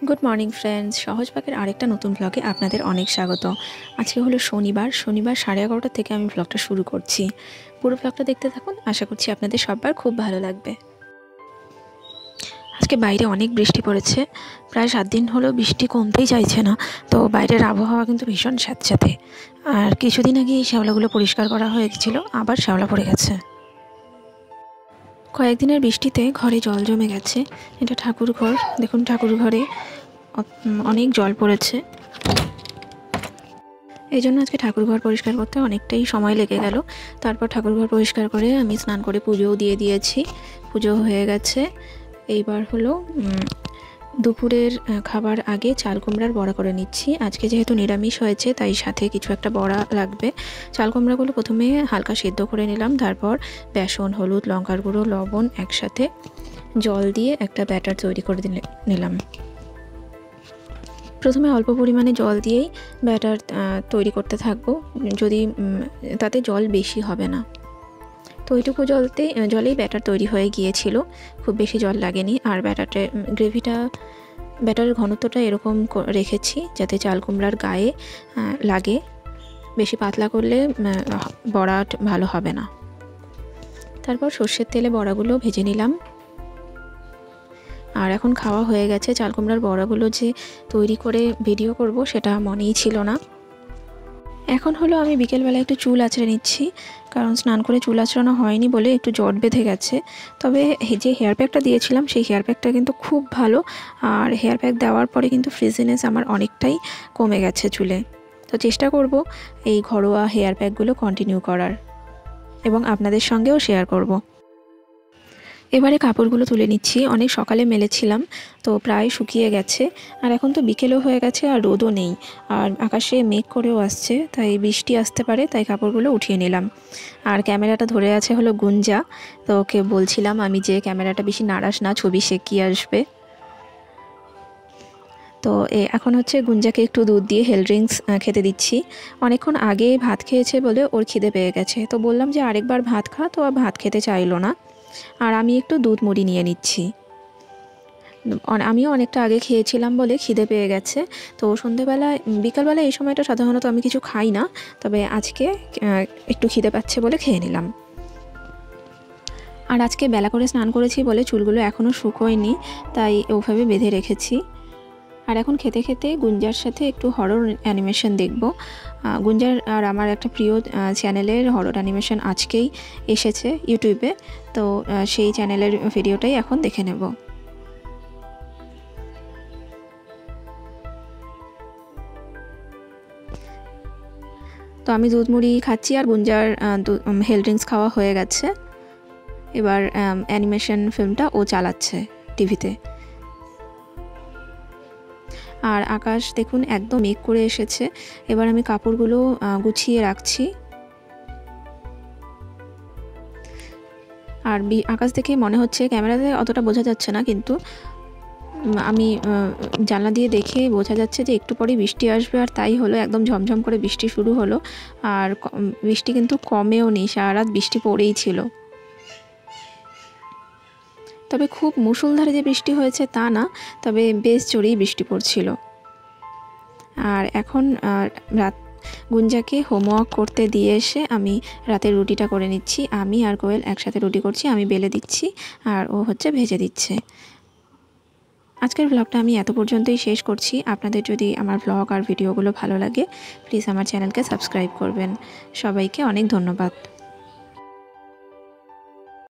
Good morning friends सहज पाकेर आरेकटा नतून ब्लगे आपनादेर अनेक स्वागत। आज के हलो शनिवार 11:30 থেকে আমি ব্লগটা शुरू করছি। পুরো ব্লগটা দেখতে থাকুন, আশা করছি আপনাদের সবার খুব ভালো লাগবে। আজকে বাইরে অনেক বৃষ্টি পড়েছে, প্রায় 7 দিন হলো বৃষ্টি কমতেই চাইছে না। তো বাইরের আবহাওয়া কিন্তু ভীষণ স্যাঁতস্যাঁতে। আর কিছুদিন আগে এই শ্যাওলাগুলো পরিষ্কার করা হয়েছিল, আবার শ্যাওলা পড়ে গেছে। কয়েকদিনের বৃষ্টিতে ঘরে জল জমে গেছে। এটা ঠাকুর ঘর, দেখুন ঠাকুর ঘরে অনেক জল পড়েছে। এই জন্য আজকে ঠাকুর ঘর পরিষ্কার করতে অনেকটাই সময় লেগে গেল। তারপর ঠাকুর ঘর পরিষ্কার করে আমি স্নান করে পুজোও দিয়ে দিয়েছি, পুজো হয়ে গেছে। এইবার হলো দুপুরের খাবার আগে চাল কুমড়ার বড়া করে নিচ্ছি। আজকে যেহেতু নিরামিষ হয়েছে তাই সাথে কিছু একটা বড়া লাগবে। চাল কুমড়াগুলো প্রথমে হালকা সেদ্ধ করে নিলাম, তারপর বেসন, হলুদ, লঙ্কার গুঁড়ো, লবণ একসাথে জল দিয়ে একটা ব্যাটার তৈরি করে নিলাম। প্রথমে অল্প পরিমাণে জল দিয়েই ব্যাটার তৈরি করতে থাকবো, যদি তাতে জল বেশি হবে না। তো ওইটুকু জলেই ব্যাটার তৈরি হয়ে গিয়েছিল, খুব বেশি জল লাগেনি। আর ব্যাটারের ঘনত্বটা এরকম রেখেছি যাতে চাল কুমড়ার গায়ে লাগে। বেশি পাতলা করলে বড়া ভালো হবে না। তারপর সর্ষের তেলে বড়াগুলো ভেজে নিলাম। আর এখন খাওয়া হয়ে গেছে। চাল কুমড়ার বড়াগুলো যে তৈরি করে ভিডিও করব সেটা মনেই ছিল না। এখন হলো আমি বিকেলবেলা একটু চুল আঁচড়ে নিচ্ছি, কারণ স্নান করে চুল আঁচড়ানো হয়নি বলে একটু জট বেঁধে গেছে। তবে যে হেয়ার প্যাকটা দিয়েছিলাম সেই হেয়ার প্যাকটা কিন্তু খুব ভালো। আর হেয়ার প্যাক দেওয়ার পরে কিন্তু ফ্রিজিনেস আমার অনেকটাই কমে গেছে চুলে। তো চেষ্টা করব এই ঘরোয়া হেয়ার প্যাকগুলো কন্টিনিউ করার এবং আপনাদের সঙ্গেও শেয়ার করব। এবারে কাপড়গুলো তুলে নিচ্ছি। অনেক সকালে মেলেছিলাম, তো প্রায় শুকিয়ে গেছে। আর এখন তো বিকেলও হয়ে গেছে আর রোদও নেই, আর আকাশে মেঘ করেও আসছে, তাই বৃষ্টি আসতে পারে, তাই কাপড়গুলো উঠিয়ে নিলাম। আর ক্যামেরাটা ধরে আছে হলো গুঞ্জা। তো ওকে বলছিলাম আমি যে ক্যামেরাটা বেশি নাড়াস না, ছবি শেকিয়ে আসবে। তো এখন হচ্ছে গুঞ্জাকে একটু দুধ দিয়ে হেলথ ড্রিঙ্কস খেতে দিচ্ছি। অনেকক্ষণ আগে ভাত খেয়েছে বলে ওর খিদে পেয়ে গেছে, তো বললাম যে আরেকবার ভাত খা, তো ভাত খেতে চাইলো না। আর আমি একটু দুধ মুড়ি নিয়ে নিচ্ছি। আমিও অনেকটা আগে খেয়েছিলাম বলে খিদে পেয়ে গেছে। তো সন্ধেবেলায় বিকালবেলা এই সময়টা সাধারণত আমি কিছু খাই না, তবে আজকে একটু খিদে পাচ্ছে বলে খেয়ে নিলাম। আর আজকে বেলা করে স্নান করেছি বলে চুলগুলো এখনও শুকোয়নি, তাই ওভাবে বেঁধে রেখেছি। আর এখন খেতে খেতে গুঞ্জার সাথে একটু হরর অ্যানিমেশন দেখব। গুঞ্জার আর আমার একটা প্রিয় চ্যানেলের হরর অ্যানিমেশন আজকেই এসেছে ইউটিউবে, তো সেই চ্যানেলের ভিডিওটাই এখন দেখে নেব। তো আমি দুধ মুড়ি খাচ্ছি আর গুঞ্জার হেলথ ড্রিঙ্কস খাওয়া হয়ে গেছে। এবার অ্যানিমেশন ফিল্মটা ও চালাচ্ছে টিভিতে। আর আকাশ দেখুন একদম মেঘ করে এসেছে। এবার আমি কাপড়গুলো গুছিয়ে রাখছি। আর আকাশ দেখে মনে হচ্ছে, ক্যামেরাতে অতটা বোঝা যাচ্ছে না, কিন্তু আমি জানলা দিয়ে দেখে বোঝা যাচ্ছে যে একটু পরে বৃষ্টি আসবে। আর তাই হলো, একদম ঝমঝম করে বৃষ্টি শুরু হলো। আর বৃষ্টি কিন্তু কমেও নেই, সারা রাত বৃষ্টি পড়েই ছিল। তবে খুব মুষলধারে যে বৃষ্টি হয়েছে তা না, তবে বেশ জোরেই বৃষ্টি পড়ছিল। আর এখন গুঞ্জাকে হোমওয়ার্ক করতে দিয়ে এসে আমি রাতের রুটিটা করে নিচ্ছি। আমি আর কোয়েল একসাথে রুটি করছি, আমি বেলে দিচ্ছি আর ও হচ্ছে ভেজে দিচ্ছে। আজকের ব্লগটা আমি এত পর্যন্তই শেষ করছি। আপনাদের যদি আমার ব্লগ আর ভিডিওগুলো ভালো লাগে, প্লিজ আমার চ্যানেলকে সাবস্ক্রাইব করবেন। সবাইকে অনেক ধন্যবাদ।